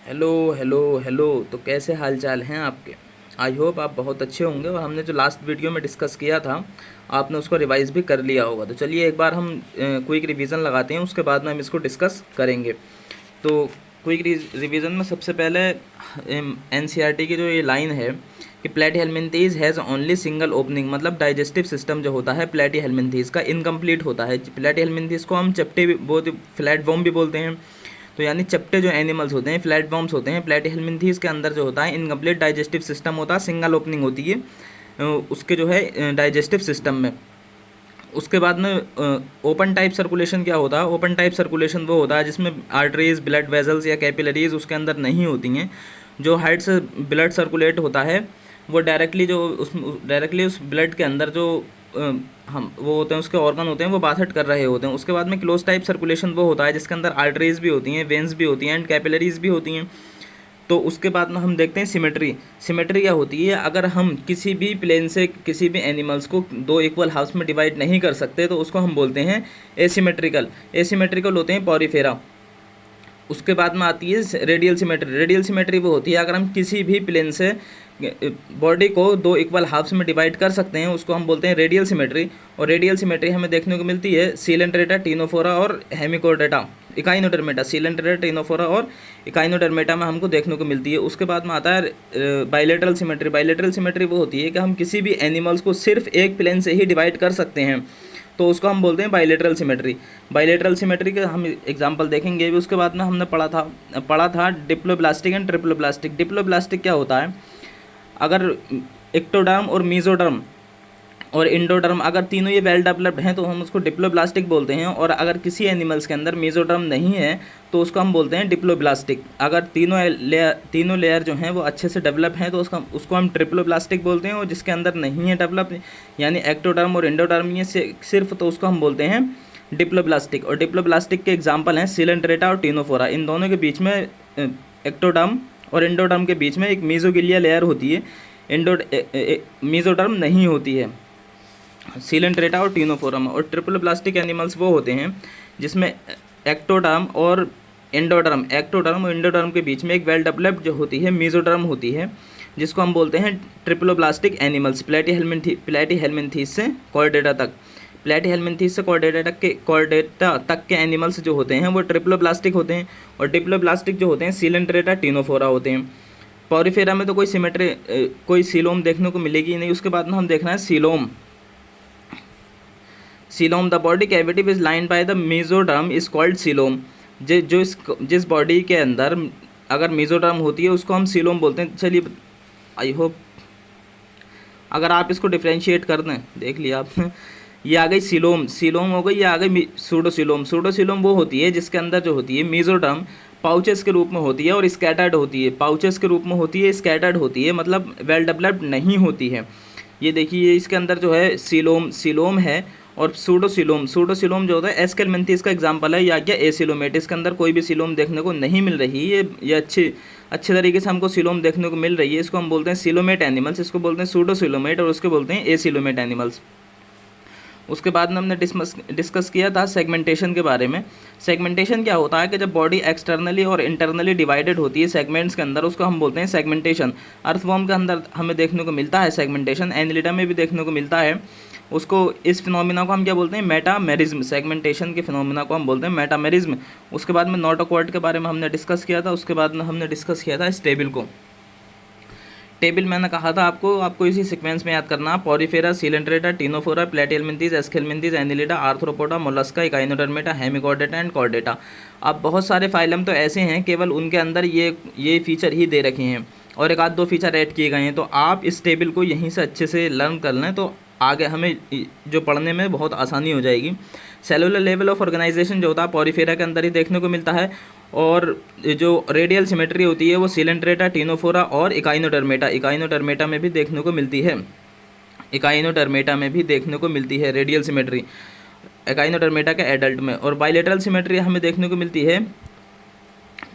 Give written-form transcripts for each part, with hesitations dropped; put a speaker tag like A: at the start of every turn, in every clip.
A: Hello hello hello. तो कैसे हाल चाल हैं आपके? आई होप आप बहुत अच्छे होंगे। और हमने जो लास्ट वीडियो में डिस्कस किया था, आपने उसको रिवाइज भी कर लिया होगा। तो चलिए एक बार हम क्विक रिवीजन लगाते हैं, उसके बाद में हम इसको डिस्कस करेंगे। तो क्विक रिवीजन में सबसे पहले एनसीईआरटी की जो ये लाइन है कि प्लेटी हैज़ ओनली सिंगल ओपनिंग, मतलब डाइजेस्टिव सिस्टम जो होता है प्लेटी का इनकम्प्लीट होता है। प्लेटी को हम चपटे भी बहुत फ्लैट वॉर्म भी बोलते हैं। तो यानी चपटे जो एनिमल्स होते हैं, फ्लैट वॉर्म्स होते हैं, प्लेटी के अंदर जो होता है इनकम्प्लीट डाइजेस्टिव सिस्टम होता है, सिंगल ओपनिंग होती है उसके जो है डाइजेस्टिव सिस्टम में। उसके बाद में ओपन टाइप सर्कुलेशन क्या होता है? ओपन टाइप सर्कुलेशन वो होता है जिसमें आर्टरीज, ब्लड वेजल्स या कैपिलरीज उसके अंदर नहीं होती हैं। जो हाइट से ब्लड सर्कुलेट होता है वो डायरेक्टली उस ब्लड के अंदर जो हम वो होते हैं, उसके ऑर्गन होते हैं, वो बाथट कर रहे होते हैं। उसके बाद में क्लोज टाइप सर्कुलेशन वो होता है जिसके अंदर आर्टरीज भी होती हैं, वेन्स भी होती हैं एंड कैपिलरीज भी होती हैं। तो उसके बाद में हम देखते हैं सिमेट्री। सिमेट्री क्या होती है? अगर हम किसी भी प्लेन से किसी भी एनिमल्स को दो इक्वल हाफ्स में डिवाइड नहीं कर सकते तो उसको हम बोलते हैं एसिमेट्रिकल। एसिमेट्रिकल होते हैं पॉरीफेरा। उसके बाद में आती है रेडियल सिमेट्री। रेडियल सिमेट्री वो होती है अगर हम किसी भी प्लेन से बॉडी को दो इक्वल हाफ्स में डिवाइड कर सकते हैं, उसको हम बोलते हैं रेडियल सिमेट्री। और रेडियल सिमेट्री हमें देखने को मिलती है सीलेंट्रेटा, टिनोफोरा और हेमिकोडेटा, इकाइनोडर्मेटा। सीलेंट्रेटा, टिनोफोरा और इकाइनोडर्मेटा में हमको देखने को मिलती है। उसके बाद में आता है बाइलेटरल सिमेट्री। बाइलेटरल सिमेट्री वो होती है कि हम किसी भी एनिमल्स को सिर्फ एक प्लेन से ही डिवाइड कर सकते हैं, तो उसको हम बोलते हैं बाइलेटरल सिमेट्री। बाइलेटरल सिमेट्री के हम एग्जांपल देखेंगे भी। उसके बाद में हमने पढ़ा था डिप्लोब्लास्टिक एंड ट्रिप्लोब्लास्टिक। डिप्लोब्लास्टिक क्या होता है? अगर एक्टोडर्म और मीजोडर्म और इंडोडर्म अगर तीनों ये वेल डेवलप्ड हैं तो हम उसको डिप्लोब्लास्टिक बोलते हैं। और अगर किसी एनिमल्स के अंदर मीजोडर्म नहीं है तो उसको हम बोलते हैं डिप्लोब्लास्टिक। अगर तीनों लेयर जो हैं वो अच्छे से डेवलप हैं तो उसको हम ट्रिप्लोब्लास्टिक बोलते हैं। और जिसके अंदर नहीं है डेवलप, यानी एक्टोडर्म और इंडोडर्म ये सिर्फ, तो उसको हम बोलते हैं डिप्लोब्लास्टिक। और डिप्लोब्लास्टिक के एग्जाम्पल हैं सिलेंट्रेटा और टिनोफोरा। इन दोनों के बीच में एक्टोडर्म और इंडोडर्म के बीच में एक मीजोगिलिया लेयर होती है, मीजोडर्म नहीं होती है सीलेंट्रेटा और टिनोफोरम। और ट्रिप्लोब्लास्टिक एनिमल्स वो होते हैं जिसमें एक्टोडर्म और इंडोडर्म के बीच में एक वेल डेवलप्ड जो होती है मीजोडर्म होती है, जिसको हम बोलते हैं ट्रिप्लोब्लास्टिक एनिमल्स। प्लेटी हेलमिन्थीस से कॉर्डेटा तक, कॉर्डेटा तक के एनिमल्स जो होते हैं वो ट्रिप्लोब्लास्टिक होते हैं। और डिप्लोब्लास्टिक जो होते हैं सीलेंट्रेटा, टिनोफोरा होते हैं। पॉरीफेरा में तो कोई सीलोम देखने को मिलेगी नहीं। उसके बाद में हम देख रहे हैं coelom. The body cavity is lined by the mesoderm is called coelom. जिस बॉडी के अंदर अगर मेसोडर्म होती है उसको हम सीलोम बोलते हैं। चलिए, आई होप अगर आप इसको डिफ्रेंशिएट कर दें, देख लिया आपने, ये आ गई सीलोम हो गई, ये आ गई सूडोसीलोम। सूडोसीलोम वो होती है जिसके अंदर जो होती है मेसोडर्म पाउचेस के रूप में होती है और स्कैटर्ड होती है। पाउचेस के रूप में होती है, स्कैटर्ड होती है, मतलब वेल डेवलप्ड नहीं होती है। ये देखिए इसके अंदर जो है सीलोम है। और सूडोसीलोम जो होता है एस्केलमेंथिस का एग्जांपल है, या क्या एसिलोमेट। इसके अंदर कोई भी सीलोम देखने को नहीं मिल रही है। ये अच्छे तरीके से हमको सीलोम देखने को मिल रही है। इसको हम बोलते हैं सीलोमेट एनिमल्स, इसको बोलते हैं सूडोसीलोमेट और उसको बोलते हैं एसिलोमेट एनिमल्स। उसके बाद में हमने डिस्कस किया था सेगमेंटेशन के बारे में। सेगमेंटेशन क्या होता है कि जब बॉडी एक्सटर्नली और इंटरनली डिवाइडेड होती है सेगमेंट्स के अंदर, उसको हम बोलते हैं सेगमेंटेशन। अर्थवॉर्म के अंदर हमें देखने को मिलता है सेगमेंटेशन, एनिलिडा में भी देखने को मिलता है। उसको इस फिनोमिना को हम क्या बोलते हैं? मेटामेरिज्म। सेगमेंटेशन के फिनोमिना को हम बोलते हैं मेटामेरिज्म। उसके बाद में नोटोकॉर्ड के बारे में हमने डिस्कस किया था। उसके बाद में हमने डिस्कस किया था इस टेबल को। टेबल मैंने कहा था आपको इसी सीक्वेंस में याद करना। Porifera, Coelenterata, Ctenophora, Platyhelminthes, Aschelminthes, Annelida, Arthropoda, Mollusca, Echinodermata, Hemichordata and Chordata. अब बहुत सारे फाइलम तो ऐसे हैं केवल उनके अंदर ये फीचर ही दे रखे हैं और एक आध दो फीचर ऐड किए गए हैं। तो आप इस टेबल को यहीं से अच्छे से लर्न कर लें तो आगे हमें जो पढ़ने में बहुत आसानी हो जाएगी। सेलुलर लेवल ऑफ ऑर्गेनाइजेशन जो होता है पॉरीफेरा के अंदर ही देखने को मिलता है। और जो रेडियल सिमेट्री होती है वो सीलेंट्रेटा, टिनोफोरा और इकाइनोडर्मेटा में भी देखने को मिलती है। इकाइनोडर्मेटा में भी देखने को मिलती है रेडियल सिमेट्री, इकाइनोडर्मेटा के एडल्ट में। और बाइलेटरल सिमेट्री हमें देखने को मिलती है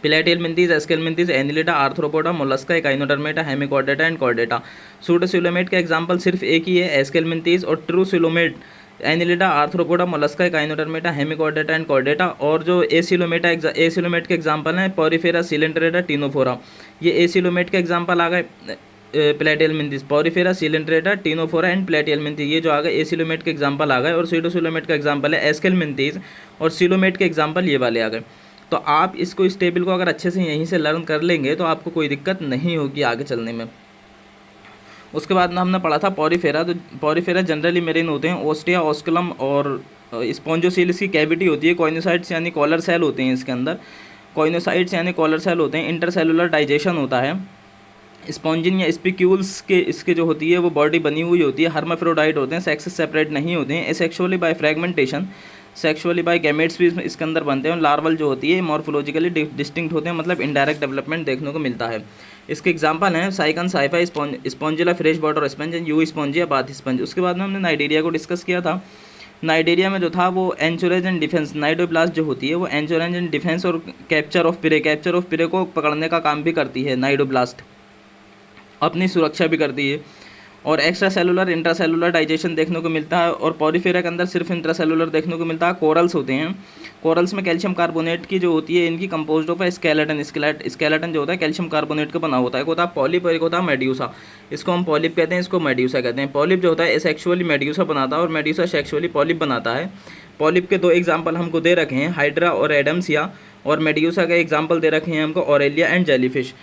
A: Platyhelminthes, Aschelminthes, Annelida, Arthropoda, Mollusca, Echinodermata, Hemichordata and Chordata. Pseudocoelomate का एग्जांपल सिर्फ एक ही है, एस्केलमिन्थीस। और true coelomate Annelida, Arthropoda, Mollusca, Echinodermata, Hemichordata and Chordata. और जो एसिलोमेट के एग्जाम्पल हैं पॉरीफेरा, सिलेंड्रेटा, टीनोफोरा। ये एसिलोमेट के एग्जाम्पल आ गए। Platyhelminthes, Porifera, Coelenterata, Ctenophora and Platyhelminthes, ये जो आ गए एसिलोमेट के एग्जाम्पल आ गए। और सीडोसिलोमेट का एग्जाम्पल है एस्केलमिंथिस, और सिलोमेट के एग्जाम्पल ये वाले आ गए। तो आप इसको, इस टेबल को अगर अच्छे से यहीं से लर्न कर लेंगे तो आपको कोई दिक्कत नहीं होगी आगे चलने में। उसके बाद में हमने पढ़ा था पॉरीफेरा। तो पॉरीफेरा जनरली मेरिन होते हैं, ओस्टिया, ऑस्कुलम और स्पॉन्जोसील इसकी कैविटी होती है। कॉइनोसाइट्स यानी कॉलर सेल होते हैं इसके अंदर, कॉइनोसाइट्स यानी कॉलर सेल होते हैं। इंटरसेलुलर डाइजेशन होता है। स्पॉन्जिन या स्पिक्यूल्स के इसके जो होती है वो बॉडी बनी हुई होती है। हर्माफ्रोडाइट होते हैं, सेक्सेस सेपरेट नहीं होते हैं। Asexually by fragmentation, sexually by gametes भी इसके अंदर बनते हैं। लार्वल जो होती है मॉर्फोलॉजिकली डिस्टिंक्ट होते हैं, मतलब इनडायरेक्ट डेवलपमेंट देखने को मिलता है। इसके एग्जांपल हैं Sycon, Scypha, Spongilla, fresh water sponge, Euspongia, bath sponge. उसके बाद में हमने नाइडेरिया को डिस्कस किया था। नाइडेरिया में जो था वो एंचोरेज एंड डिफेंस, नाइडोब्लास्ट जो होती है वो एंचोरेज एंड डिफेंस और कैप्चर ऑफ प्रे को पकड़ने का काम भी करती है। नाइडोब्लास्ट अपनी सुरक्षा भी करती है। और एक्स्ट्रा सेलुलर, इंट्रासेलुलर डाइजेशन देखने को मिलता है। और पॉरीफेरा के अंदर सिर्फ इंट्रासेलुलर देखने को मिलता है। कोरल्स होते हैं, कोरल्स में कैल्शियम कार्बोनेट की जो होती है इनकी कंपोज्ड ऑफ स्केलेटन। स्केलेटन जो होता है कैल्शियम कार्बोनेट का बना होता है। एक होता है पॉलिप और एक होता है मेड्यूसा। इसको हम पॉलिप कहते हैं, इसको मेड्यूसा कहते हैं। पॉलिप जो होता है सेक्सुअली मेड्यूसा बनाता है और मेड्यूसा सेक्सुअली पॉलिप बनाता है। पॉलिप के दो एग्जाम्पल हमको दे रखे हैं, हाइड्रा और एडम्सिया, और मेड्यूसा का एग्जाम्पल दे रखे हैं हमको ऑरेलिया एंड जेलीफिश।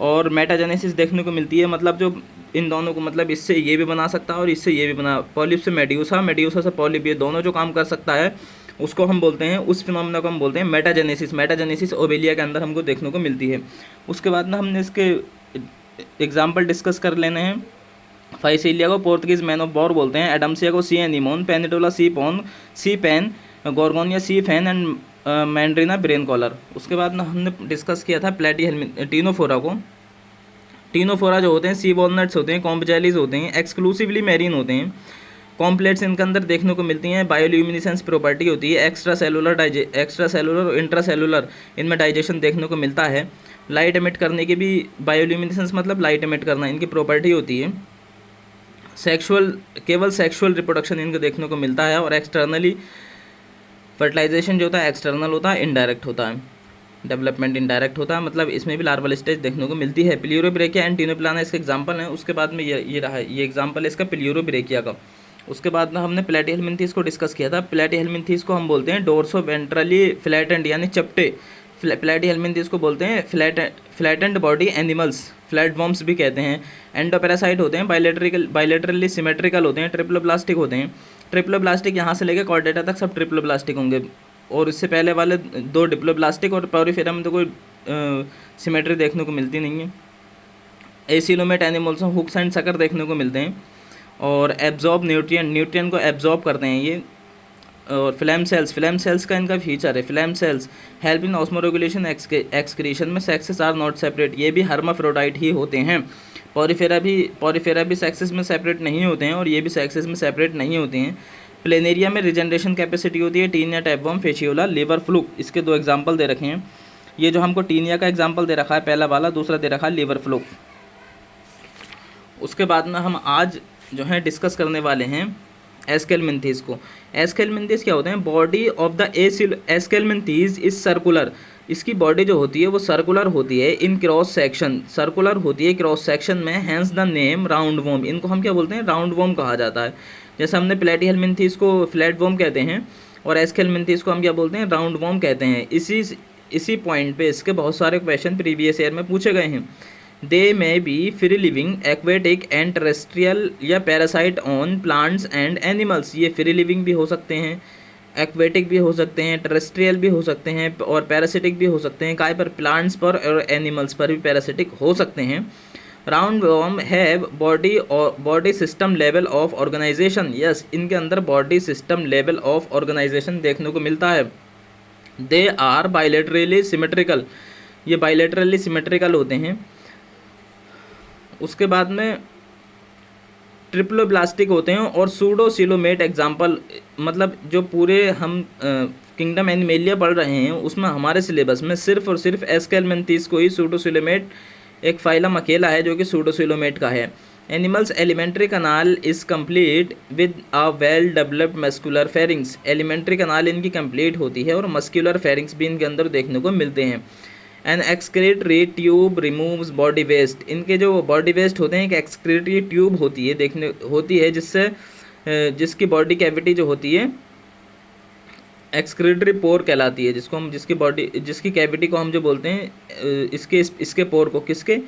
A: और मेटाजेनेसिस देखने को मिलती है, मतलब जो इन दोनों को, मतलब इससे ये भी बना सकता है और इससे ये भी बना, पॉलिप से मेड्यूसा, मेड्यूसा से पॉलिप, ये दोनों जो काम कर सकता है उसको हम बोलते हैं, उस फिनोमेना को हम बोलते हैं मेटाजेनेसिस। मेटाजेनेसिस ओवेलिया के अंदर हमको देखने को मिलती है। उसके बाद ना हमने इसके एग्जाम्पल डिस्कस कर लेने हैं। फाइसीलिया को पोर्तुगीज मैन ऑफ वॉर बोलते हैं, एडम्सिया को sea anemone, Pennatula sea pen, sea pen, Gorgonia sea fan and Meandrina brain coral. उसके बाद ना हमने डिस्कस किया था टीनोफोरा को। टीनोफोरा जो होते हैं सी वॉलनट्स होते हैं, कॉम्बजेलिस होते हैं, एक्सक्लूसिवली मैरीन होते हैं। कॉम्प्लेट्स इनके अंदर देखने को मिलती हैं। बायोल्यूमिनेसेंस प्रॉपर्टी होती है। एक्स्ट्रा सेलुलर और इंट्रा सेलुलर इनमें डाइजेशन देखने को मिलता है। लाइट एमिट करने की भी, बायोल्यूमिनेसेंस मतलब लाइट एमिट करना, इनकी प्रॉपर्टी होती है। केवल सेक्सुअल रिप्रोडक्शन इनको देखने को मिलता है। और एक्सटर्नली फर्टिलाइजेशन जो होता है एक्सटर्नल होता है, इनडायरेक्ट होता है। डेवलपमेंट इनडायरेक्ट होता है, मतलब इसमें भी लार्वल स्टेज देखने को मिलती है। प्लियूरोब्रेकिया एंड टीनोप्लाना इसके एग्जाम्पल हैं। उसके बाद में ये रहा है, ये एग्जाम्पल है इसका प्लियूरोब्रेकिया का। उसके बाद में हमने प्लेटीहेल्मिन्थेस को डिस्कस किया था। प्लेटीहेल्मिन्थेस को हम बोलते हैं डोर्सो वेंट्रली फ्लैटेंड यानी चपटे। प्लेटीहेल्मिन्थेस को बोलते हैं फ्लैटेंड बॉडी एनिमल्स, फ्लैटवॉर्म्स भी कहते हैं। एंडोपैरासाइट होते हैं, बाइलेटरली सिमेट्रिकल होते हैं, ट्रिप्लोब्लास्टिक होते हैं। ट्रिप्लोब्लास्टिक यहाँ से लेकर कॉर्डेटा तक सब ट्रिप्लोब्लास्टिक होंगे, और इससे पहले वाले दो डिप्लोब्लास्टिक। और पॉरीफेरा में तो कोई सिमेट्री देखने को मिलती नहीं है। एसिलोमेट एनिमल्स में हुक्स एंड सकर देखने को मिलते हैं। और एब्जॉर्ब न्यूट्रिएंट को एब्जॉर्ब करते हैं ये। और फ्लैम सेल्स का इनका फीचर है। Flame cells help in osmoregulation excretion में सेक्सेस आर नॉट सेपरेट, ये भी हर्माफ्रोडाइट ही होते हैं। पॉरीफेरा भी सेक्सेस में सेपरेट नहीं होते हैं और ये भी सेक्सेस में सेपरेट नहीं होते हैं। प्लेनेरिया में रिजनरेशन कैपेसिटी होती है। Taenia, tapeworm, Fasciola, liver fluke, इसके दो एग्जाम्पल दे रखे हैं। ये जो हमको टीनिया का एग्जाम्पल दे रखा है पहला वाला, दूसरा दे रखा है लिवर फ्लूक। उसके बाद में हम आज जो है डिस्कस करने वाले हैं एस्केलमिन्थेस को। एस्केलमिन्थेस क्या होते हैं? Body of the Aschelminthes is circular. इसकी बॉडी जो होती है वो सर्कुलर होती है। इन क्रॉस सेक्शन, सर्कुलर होती है क्रॉस सेक्शन में, hence the name round worm. इनको हम क्या बोलते हैं? राउंड वॉर्म कहा जाता है। जैसे हमने प्लेटीहेल्मिन्थेस को फ्लैट वॉर्म कहते हैं और एस्केलमिन्थेस को हम क्या बोलते हैं? राउंड वॉर्म कहते हैं। इसी पॉइंट पे इसके बहुत सारे क्वेश्चन प्रीवियस ईयर में पूछे गए हैं। They may be free living, aquatic and terrestrial या parasite on plants and animals. ये फ्री लिविंग भी हो सकते हैं, एक्वेटिक भी हो सकते हैं, टेरेस्ट्रियल भी हो सकते हैं और पैरासिटिक भी हो सकते हैं। काय पर? प्लांट्स पर और एनिमल्स पर भी पैरासिटिक हो सकते हैं। Round worm have body system level of organization. Yes, इनके अंदर body system level of organization देखने को मिलता है। दे आर बाइलेटरली सिमेट्रिकल, ये बाइलेटरली सिमेट्रिकल होते हैं। उसके बाद में ट्रिप्लोब्लास्टिक होते हैं और सूडोसिलोमेट एग्जाम्पल, मतलब जो पूरे हम किंगडम एनिमेलिया पढ़ रहे हैं उसमें हमारे सिलेबस में सिर्फ और सिर्फ एस्केलमिन्थेस को ही सूडोसिलोमेट, एक फाइलम अकेला है जो कि सूडोसिलोमेट का है। Animals elementary kanal is complete with a well developed muscular pharynx. Elementary कनाल इनकी कंप्लीट होती है और मस्कुलर फेरिंग्स भी इनके अंदर देखने को मिलते हैं। An excretory tube removes body waste. इनके जो बॉडी वेस्ट होते हैं, एक एक्सक्रीटरी ट्यूब होती है जिससे जिसकी बॉडी कैविटी जो होती है एक्सक्रीटरी पोर कहलाती है, जिसकी कैविटी को हम जो बोलते हैं इसके पोर को, किसके,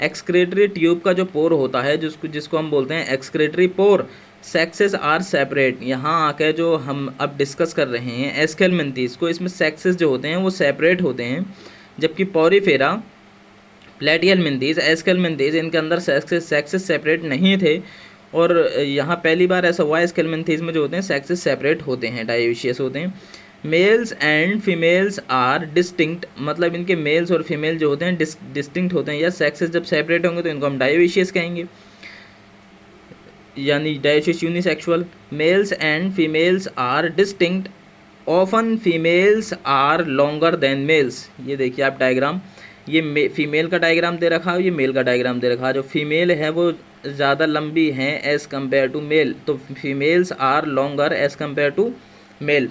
A: एक्सक्रीटरी ट्यूब का जो पोर होता है जिसको हम बोलते हैं excretory pore. Sexes are separate. यहाँ आकर जो हम अब डिस्कस कर रहे हैं एस्केलमेंथीज को, इसमें सेक्सेस जो होते हैं वो सेपरेट होते हैं, जबकि पॉरीफेरा, प्लेटियलमिंथीज, एस्केलमेंथीज इनके अंदर सेक्सेस सेपरेट नहीं थे। और यहाँ पहली बार ऐसा हुआ है एस्केलमेंथीज में जो होते हैं सेक्सेस सेपरेट होते हैं, डायोशियस होते हैं। Males and females are distinct, मतलब इनके मेल्स और फीमेल जो होते हैं डिस्टिंक्ट होते हैं, या सेक्सेस जब सेपरेट होंगे तो इनको हम डायोशियस कहेंगे, यानी dioecious unisexual. Males and females are distinct, often females are longer than males. ये देखिए आप डायग्राम, ये फीमेल का डायग्राम दे रखा है, ये मेल का डायग्राम दे रखा है। जो फीमेल है वो ज़्यादा लंबी हैं एज़ कम्पेयर टू मेल, तो females are longer as compare to male.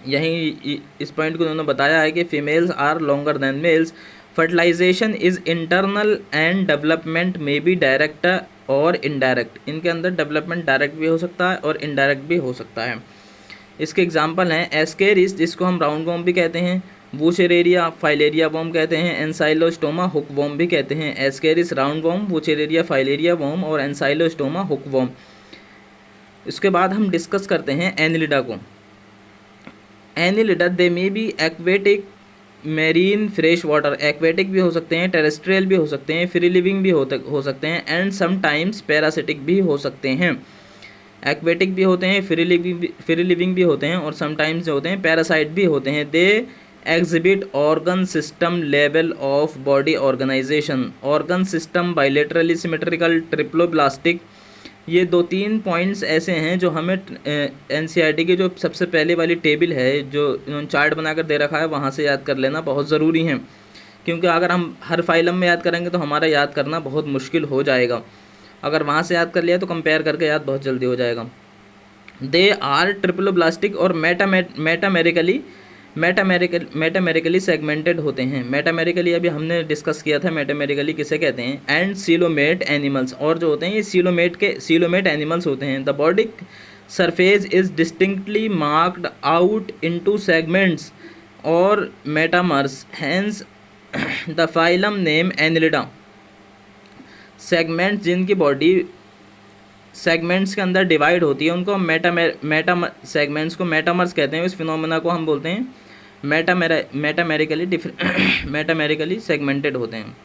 A: यहीं इस पॉइंट को उन्होंने बताया है कि females are longer than males. Fertilization is internal and development में बी डायरेक्ट और इनडायरेक्ट। इनके अंदर डेवलपमेंट डायरेक्ट भी हो सकता है और इनडायरेक्ट भी हो सकता है। इसके एग्जाम्पल हैं एस्केरिस, जिसको हम राउंड वॉर्म भी कहते हैं, वूचेरेरिया फाइलेरिया वॉर्म कहते हैं, एनसाइलोस्टोमा हुक वॉर्म भी कहते हैं। Ascaris round worm, Wuchereria filaria worm और एनसाइलोस्टोमा हुक वॉर्म। इसके बाद हम डिस्कस करते हैं एनिलिडा को। एनिलिडा दे may B aquatic, marine, fresh water. Aquatic भी हो सकते हैं, टेरेस्ट्रियल भी हो सकते हैं, फ्री लिविंग भी हो सकते हैं, एंड समटाइम्स पैरासिटिक भी हो सकते हैं। एक्वेटिक भी होते हैं, फ्री लिविंग भी होते हैं, और समटाइम्स जो होते हैं पैरासाइट भी होते हैं। They exhibit organ system level of body organization. Organ system, bilaterally symmetrical, triploblastic. ये 2-3 पॉइंट्स ऐसे हैं जो हमें एनसीईआरटी की जो सबसे पहले वाली टेबल है जो इन्होंने चार्ट बनाकर दे रखा है वहाँ से याद कर लेना बहुत ज़रूरी है, क्योंकि अगर हम हर फाइलम में याद करेंगे तो हमारा याद करना बहुत मुश्किल हो जाएगा। अगर वहाँ से याद कर लिया तो कंपेयर करके याद बहुत जल्दी हो जाएगा। दे आर ट्रिप्लोब्लास्टिक और मेटामेरिकली सेगमेंटेड होते हैं। मेटामेरिकली अभी हमने डिस्कस किया था, मेटामेरिकली किसे कहते हैं, एंड सीलोमेट एनिमल्स, और जो होते हैं ये सीलोमेट एनिमल्स होते हैं। The body surface is distinctly marked out into segments और metamers, hence the phylum name Annelida. Segments जिनकी बॉडी सेगमेंट्स के अंदर डिवाइड होती है उनको सेगमेंट्स को मेटामर्स कहते हैं। इस फिनोमेना को हम बोलते हैं मेटामेरिकली सेगमेंटेड होते हैं।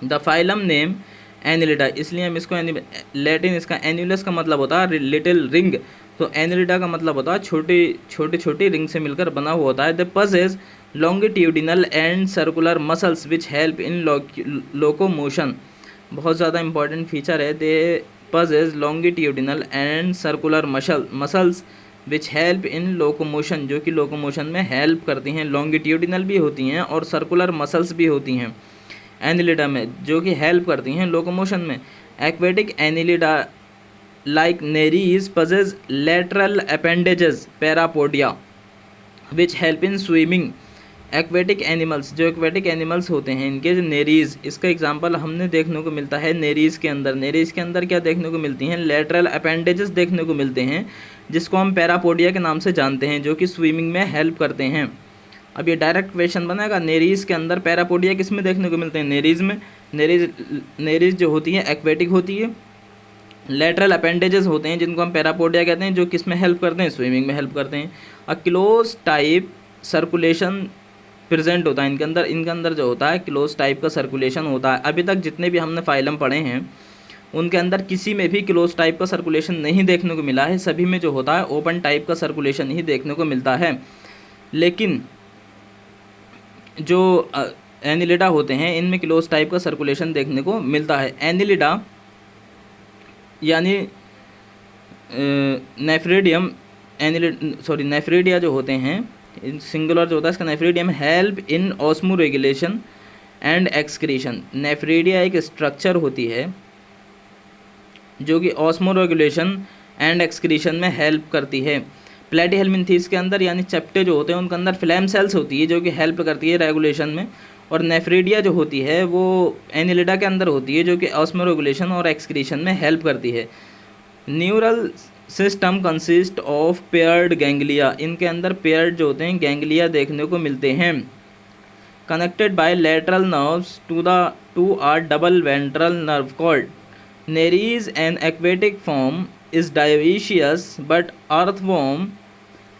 A: द फाइलम नेम एनिलिडा, इसलिए हम इसको लैटिन इसका एन्युलस का मतलब होता है लिटिल रिंग, तो एनिलिडा का मतलब होता है छोटी रिंग से मिलकर बना हुआ होता है। The possess longitudinal and circular muscles which help in locomotion. बहुत ज़्यादा इंपॉर्टेंट फीचर है। They possess longitudinal and circular muscles which help in locomotion, जो कि लोकोमोशन में हेल्प करती हैं। लॉन्गिट्यूडिनल भी होती हैं और सर्कुलर मसल्स भी होती हैं एनिलिडा में, जो कि हेल्प करती हैं लोकोमोशन में। Aquatic Annelida like Nereis पजेज lateral appendages parapodia which help in swimming. Aquatic animals होते हैं इनके जो नेरीज, इसका एग्जांपल हमने देखने को मिलता है नेरीज के अंदर क्या देखने को मिलती हैं, लेटरल अपेंडेजेस देखने को मिलते हैं, जिसको हम पैरापोडिया के नाम से जानते हैं, जो कि स्विमिंग में हेल्प करते हैं। अब ये डायरेक्ट क्वेश्चन बनेगा, नेरीज के अंदर पैरापोडिया किस में देखने को मिलते हैं, नेरीज में। नेरीज जो होती है एक्वेटिक होती है। लेटरल अपेंडेजेस होते हैं जिनको हम पैरापोडिया कहते हैं, जो किस में हेल्प करते हैं, स्विमिंग में हेल्प करते हैं। A close type circulation present होता है इनके अंदर जो होता है क्लोज टाइप का सर्कुलेशन होता है। अभी तक जितने भी हमने फाइलम पढ़े हैं उनके अंदर किसी में भी क्लोज टाइप का सर्कुलेशन नहीं देखने को मिला है, सभी में जो होता है ओपन टाइप का सर्कुलेशन ही देखने को मिलता है। लेकिन जो एनिलिडा होते हैं इनमें क्लोज टाइप का सर्कुलेशन देखने को मिलता है। एनिलिडा यानी नेफ्रिडिया जो होते हैं, सिंगुलर जो होता है इसका nephridium, help in osmoregulation and excretion. Nephridia एक स्ट्रक्चर होती है जो कि ऑस्मोरेगुलेशन एंड एक्सक्रीशन में हेल्प करती है। प्लेटीहेल्मिन्थेस के अंदर यानी चेप्टे जो होते हैं उनके अंदर फ्लैम सेल्स होती है जो कि हेल्प करती है रेगुलेशन में, और नेफ्रिडिया जो होती है वो एनिलिडा के अंदर होती है जो कि ऑस्मोरेगुलेशन और एक्सक्रीशन में हेल्प करती है। Neural system consist of paired ganglia, इनके अंदर पेयर्ड जो होते हैं गैंग्लिया देखने को मिलते हैं। Connected by lateral nerves to a double ventral nerve cord. Nereis an aquatic form is dioecious but earthworm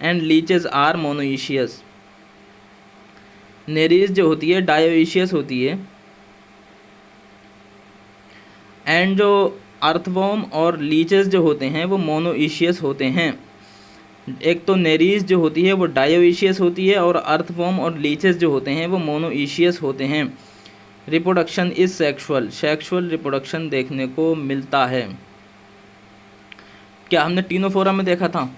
A: and leeches are monoecious. Nereis जो होती है डायोइशियस होती है, एंड जो अर्थवॉर्म और लीचेस जो होते हैं वो मोनोइशियस होते हैं। एक तो नेरीज जो होती है वो डायोइशियस होती है और अर्थवॉर्म और लीचेस जो होते हैं वो मोनोइशियस होते हैं। Reproduction is sexual, sexual reproduction देखने को मिलता है। क्या हमने टीनोफोरा में देखा था?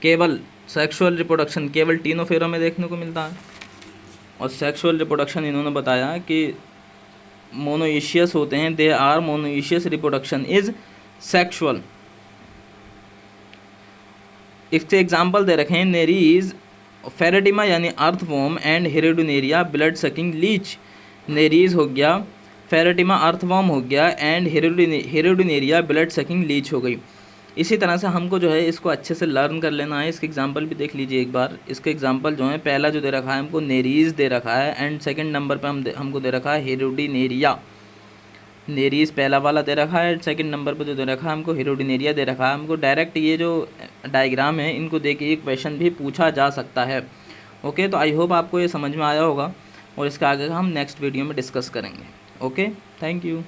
A: केवल सेक्सुअल रिप्रोडक्शन केवल टीनोफोरा में देखने को मिलता है, और सेक्सुअल रिप्रोडक्शन इन्होंने बताया कि मोनोइशियस होते हैं। They are monoecious, reproduction is sexual. इसके एग्जाम्पल दे रखे हैं नेरीज, फेरेटिमा यानी earthworm and Hirudinaria blood sucking leech. Nereis हो गया, फेरेटिमा अर्थवॉर्म हो गया, and Hirudinaria blood sucking leech हो गई। इसी तरह से हमको जो है इसको अच्छे से लर्न कर लेना है। इसके एग्जांपल भी देख लीजिए एक बार। इसके एग्जांपल जो है, पहला जो दे रखा है हमको नेरीज दे रखा है, एंड सेकंड नंबर पे हमको दे रखा है हेरेडोनेरिया। नेरीज पहला वाला दे रखा है, सेकंड नंबर पे जो दे रखा है हमको हेरेडोनेरिया दे रखा है। हमको डायरेक्ट ये जो डायग्राम है इनको देख के क्वेश्चन भी पूछा जा सकता है। ओके, तो आई होप आपको ये समझ में आया होगा, और इसका आगे हम नेक्स्ट वीडियो में डिस्कस करेंगे। Okay, thank you.